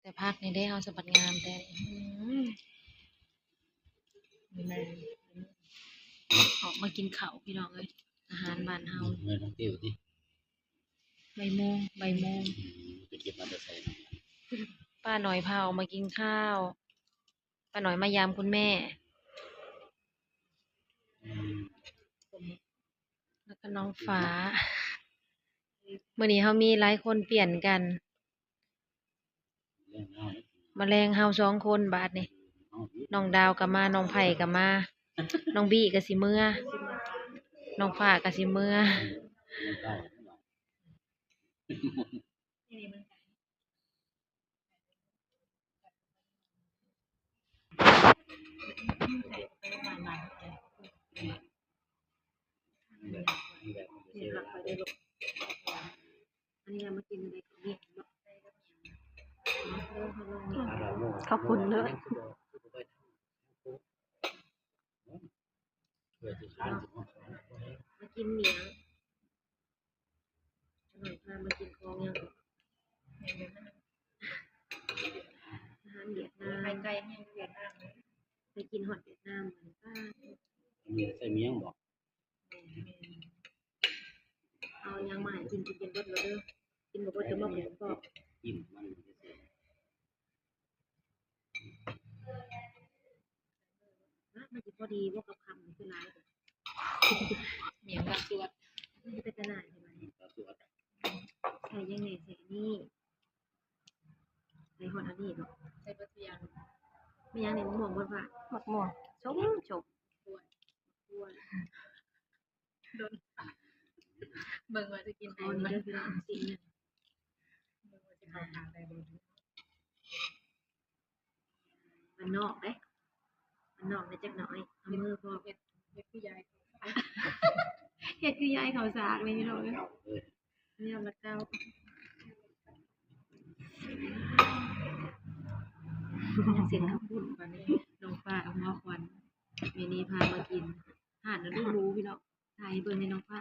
แต่พักนี่ได้เฮาสะบัดงามแต่แม่ออกมากินข้าวพี่น้องเอ้ยอาหารบ้านเฮาเมื่อน้องติ้วที่บ่ายโมงไปเก็บมาแต่ใส่เนาะป้าหน่อยพาออกมากินข้าวป้าหน่อยมายามคุณแม่อืมแล้วก็น้องฟ้ามื้อนี้เฮามีหลายคนเปลี่ยนกันเรื่องเฮา แมลงเฮา2คนบาดนี้น้องดาวก็มาน้องไผ่ก็มาน้องบี้ก็สิเมื่อน้องฟ้าก็สิเมื่อมันเก่าแบบมันจะเชื่ออันนี้เรามากินอะไรกันเนี่ย ขอบคุณเลยเพื่อที่ค้านสิบห้องมากินเหมียงหน่อยพามากินของยังอาหารเวียดนามไกลๆเนี่ยเวียดนามไปกินฮอดเวียดนามเหมือนป้ามีใส่เมียงบอกเอายังมาให้กินเบิดแล้วเด้อกินบ่เบิดจะมาบอกก็ กินมันจะเสียมันสิพอดีบ่กับคำนี่คือหลายเหมียงกับตัวมันจะเป็นขนาดใช่ไหมใส่ยังไงใส่นี่ใส่ฮอดอันนี้บ่ใส่เบิดอย่างไม่ยังนี่มะม่วงบ่ว่ามักม่วงชมโดนเบิ่งว่าจะกินได้บ่ได้พี่น้องสิเนี่ยเบิ่งว่าจะเข้าทางได้บ่มันนอกเด้มันนอกได้จักหน่อยเอามือพอเฮ็ดคือยายเฮ็ดคือยายเขาสากเลยพี่น้องเนี่ยมาเก้าเสียงขับพุ่นบัดนี้น้องฟ้าเอาหม้อควันเมนี้พามากินห่านแล้วดูรู้พี่น้องถ่ายเบิ่งให้น้องฟ้า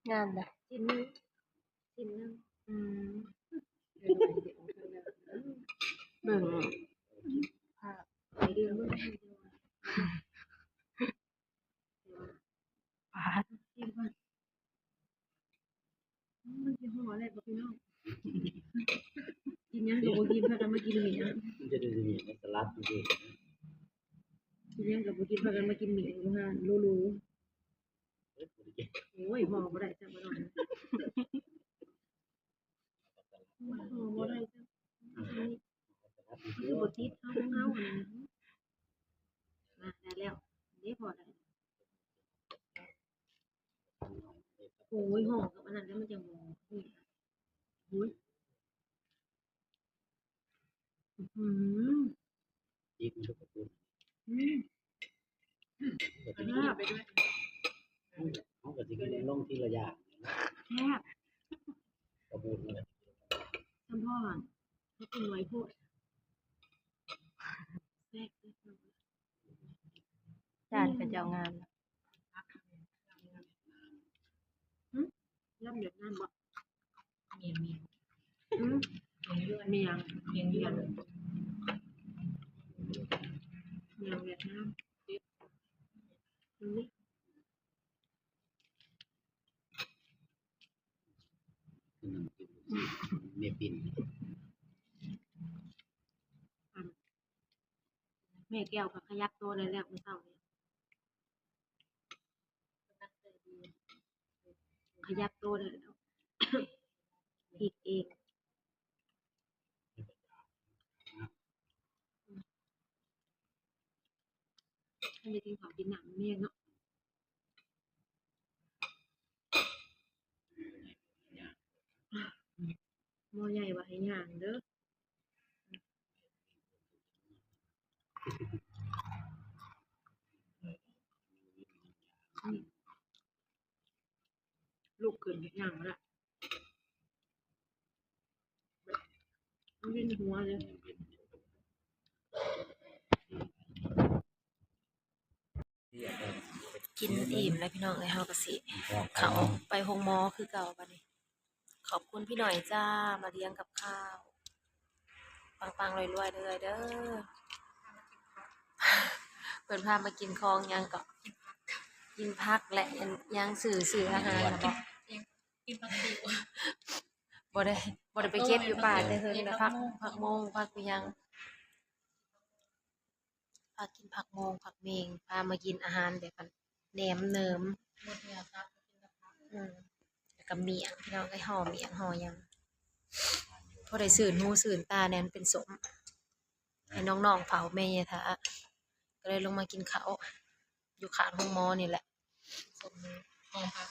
งามเลยชิ้นนึงเบิ่งภาพไปเดือนเบิ่งภาพกินก่อนมันสิห่ออะไรบ่พี่น้องกินยังก็บ่กินพากันมากินหมี่นะมันจะดูมีสลัดอยู่ดีกินยังก็บ่กินพากันมากินหมี่อยู่ห่านรู้โอ้ยห่อบ่ได้จ้ะบ่น้อยห่อบ่ได้จ้ะคือบ่ติดเอาอันนี้มาได้แล้วนี่พอได้โอ้ยห่อกับอันนั้นแล้วมันจะบ่นี่โอ้ยอีกมันก็คุณไปด้วยเขาก็จะกินลงที่ระยะแซ่บกระบุนเลยท่านพ่อเขากินไว้พูดแซ่บจานกระเจ้างามย่ำเดือดน้ำบ่เมียงเวียดนามนี่เมียปิ่นแม่แก้วกับขยับตัวได้แล้วเมื่อเช้านี้ขยับตัวได้แล้วผิดเองท่านจะกินของกินหนังเมี่ยงเนาะหม้อใหญ่ว่าให้ย่างเด้อลูกขึ้นย่างละมันวิ่นหัวเลยกินอิ่มแล้วพี่น้องเลยเฮาก็สิเขาไปโรงหมอคือเก่าบัดนี้ขอบคุณพี่หน่อยจ้ามาเลี้ยงกับข้าว ปังๆรวยๆเด้อเด้อเพิ่นพามากินของหยังก็กินผักและยังซื้ออาหารน่ะบ่ กินผักติว บ่ได้ไปเก็บอยู่ป่าแต่เพิ่นน่ะผักโมงผักอิหยังพากินผักโมงผักเมงพามากินอาหารแบบว่าแหนมเนิม หมดเนี่ยครับกินกับผัก แล้วก็เมียงพี่น้องไอ้ห่อเมียงห่อหยังพอได้สื่นหูสื่นตาแนนเป็นสมให้น้องๆเผาแม่ยายทะก็เลยลงมากินข้าวอยู่ข้างห้องหมอนี่แหละ สมมือหอมผัก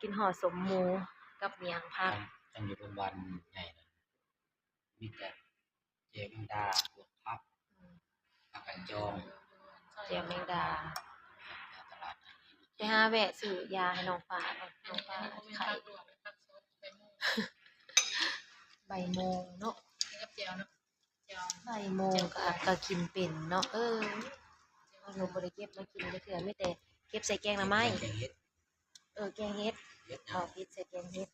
กินห่อสมหมูกับเมียงผัก ตั้งอยู่โรงพยาบาลใหญ่นะมีแต่เจแมงดาพวกพักผักกันจอง เจียวแมงดา ตลาด ไปหาแวะซื้อยาให้น้องฟ้าก่อนน้องฟ้าไข้ ผักลวกผักสดใบมง ใบโมงเนาะ กับเจียวเนาะเจียว ใบโมงก็กินเป็นเนาะเอาหนูบ่ได้เก็บมากินจักเทื่อมีแต่เก็บใส่แกงหน่อไม้ แกงเห็ด แกงเฮ็ด เห็ด เอาพิษใส่แกงเฮ็ด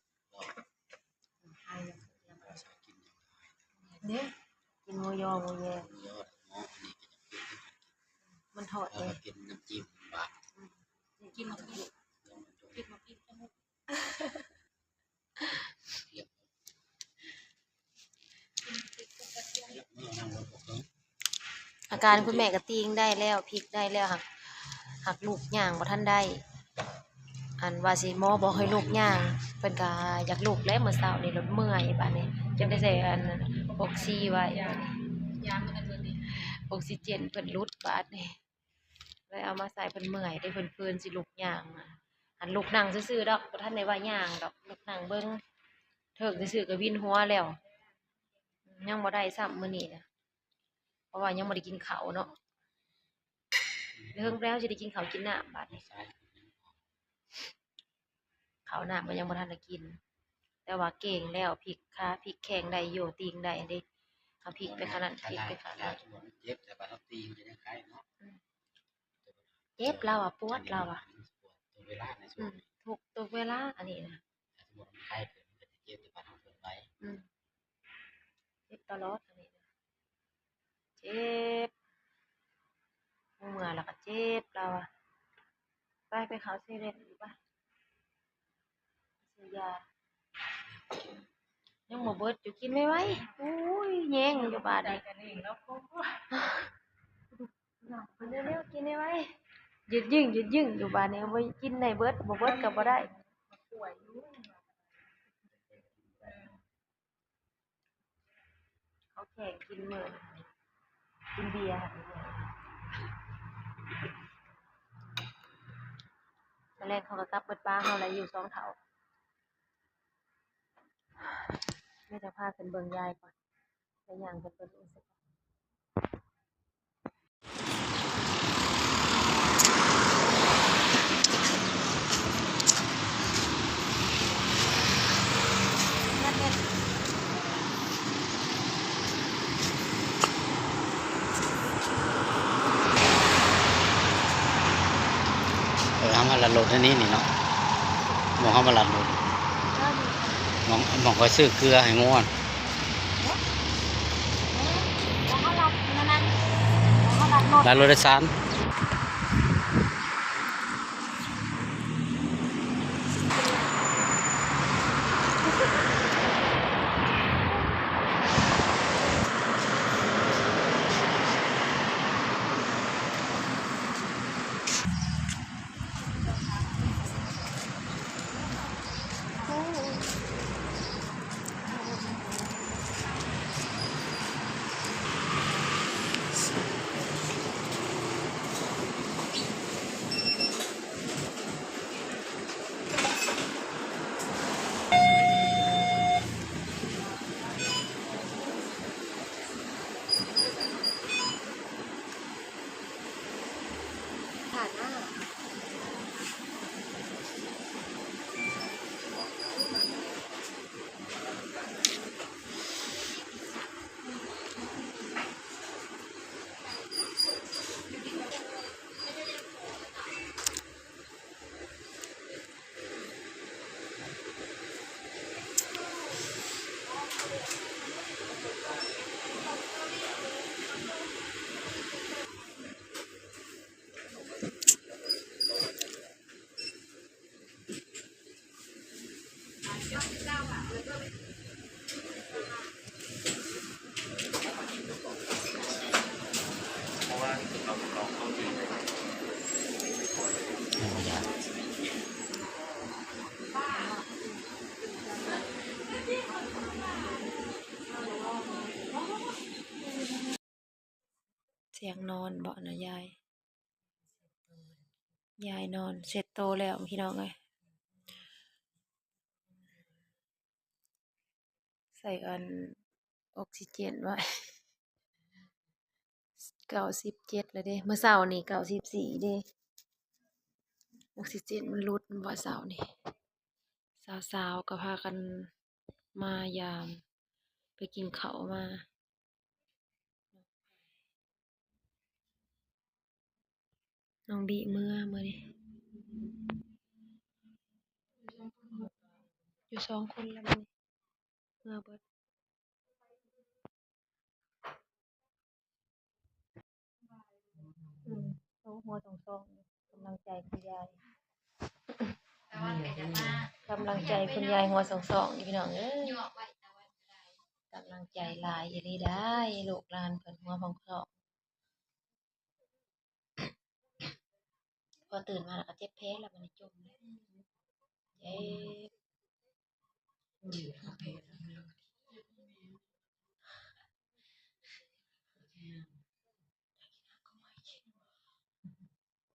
ใส่กิน เนี่ยกินหมูยอหมูแย ยอดหม้ออันนี้ก็จะกิน มันทอด แล้ว เล ก็ ย กินน้ำจิ้มบาท กินผักติว ลงมาจง กินผักติวจมูก เทียบเมื่อนั่งรถปกติ อาการคุณแม่ก็ตีงได้แล้วพริกได้แล้วหักลูกย่างบ่ทันได้ อันว่าสิหมอบอกให้ลูกย่างเพิ่นก็อยากลูกแล้วมื้อเช้านี่รถเมื่อยบัดนี้จนได้ใส่อันออกซิไว้ ยามันกันเบิดดิ ออกซิเจนเพิ่นหลุดบาดนี้เลยเอามาใส่เพิ่นเมื่อยได้เพิ่นฟื้นสิลูกย่างอันลูกนั่งซื่อๆดอกบ่ทันได้ว่าย่างดอกลูกนั่งเบิ่งเถิกซื่อๆก็วินหัวแล้วยังบ่ได้ซ้ำมื้อนี้นะเพราะว่ายังบ่ได้กินข้าวเนาะเรื่องแล้วสิได้กินข้าวกินน้ำบาดนี้ ซ้าย ข้าวน้ำก็ยังบ่ทันได้กิน แต่ว่าเก่งแล้วพริกขาพริกแข็งได้อยู่ตีงได้เด้เอาพริกไปขนาดพริกไปขนาด เจ็บแต่บาดตีนจะยังไงเนาะ เจ็บเราอ่ะปวดเราอ่ะ ตัวเวลาในช่วง ทุกตัวเวลาอันนี้นะ สมมติมันไข้เกิดมันจะเจ็บแต่บาดทำเกินไป เจ็บตลอดอันนี้นะเจ็บเมื่อแล้วก็เจ็บเราอ่ะไปเขาเซเว่นหรือปะซื้อยายังบ่เบิดอยู่กินไม่ไหวอุ้ยแยงอยู่บาด ใจ นี้ กันเองแล้วก็ เร็วๆกินได้ไหมยืดยึ่งอยู่บ้านนี้บ่กินได้เบิดบ่เบิดก็บ่ได้ ป่วยอยู่ เขาแข่งกินมื้อกินเบียร์ค่ะตอนแรกเขาก็กลับเบิดป้าเฮาแล้วอยู่2เฒ่าแม่จะพาขึ้นเบิ่งยายก่อนไปย่างไปเปิดรู้สึกนั่นไง เขามาลัดรถที่นี้นี่เนาะมองเขามาลัดรถมองคอยซื้อเกลือให้ง่วน เขารับนั่นเขารับรถ ลัดรถโดยสาร เสียงนอนบ่นะยาย ยายนอนเสร็จโตแล้วพี่น้องเอ้ยใส่อันออกซิเจนไว้97แล้วเด้เมื่อเช้านี่94เด้ออกซิเจนมันลดบ่เช้านี่สาวๆก็พากันมายาม ไปกินข้าวมา น้องบิมื้อนี้อยู่2คนแล้วมื้อนี้เมื่อเบิดหัว2กำลังใจคุณยาย แต่ว่าเป็นจะมาก ำลังใจคุณยายหัว2อยู่พี่น้องเอ้ย หยวกไว้แต่ว่าจะได้ กำลังใจหลายอีหลีได้ลูกหลานเพิ่นหัว2พอตื่นมาแล้วก็เจ็บแผลแล้วบัดนี้จมเลยเจ็บ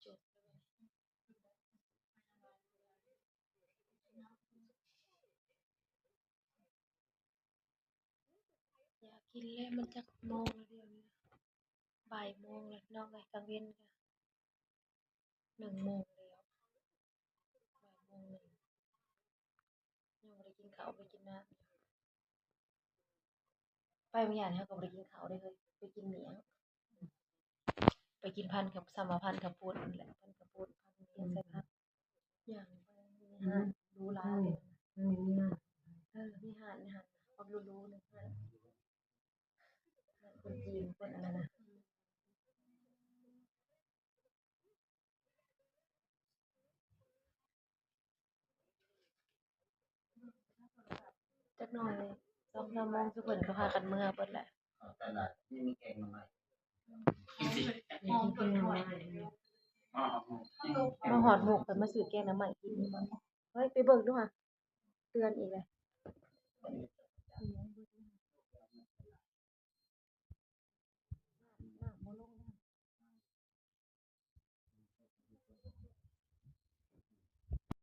จบอยากกินแล้วมันจักโมงแล้วเดี๋ยวนี้บ่ายโมงแล้วพี่น้องเอ้ยกลางเว้นก็1โมงแล้วบ่ายโมงหนึ่งยังบ่ได้กินข้าวไปกินน้ำไปเมื่อวานเราก็บ่ได้กินข้าวเด้อเฮ้ยไปกินเมียงไปกินพันกับสมพันธ์ข้าวปุ้นนั่นแหละพันข้าวปุ้นพันเมียงใส่ผักย่างไปในห้างหรูหราเลยมีห้านเอาหรูๆหนึ่งห้านคนจีนคนอะไรนะจักหน่อย2-3โมงซุเพิ่นก็พากันเมื่อเบิดแหละ แต่ละนี่มีแกงมาใหม่ มองตัวหน่อย มาหอดหมกเพิ่นมาซื้อแกงน้ำใหม่กินเฮ้ยไปเบิ่งดูค่ะเตือนอีกเลย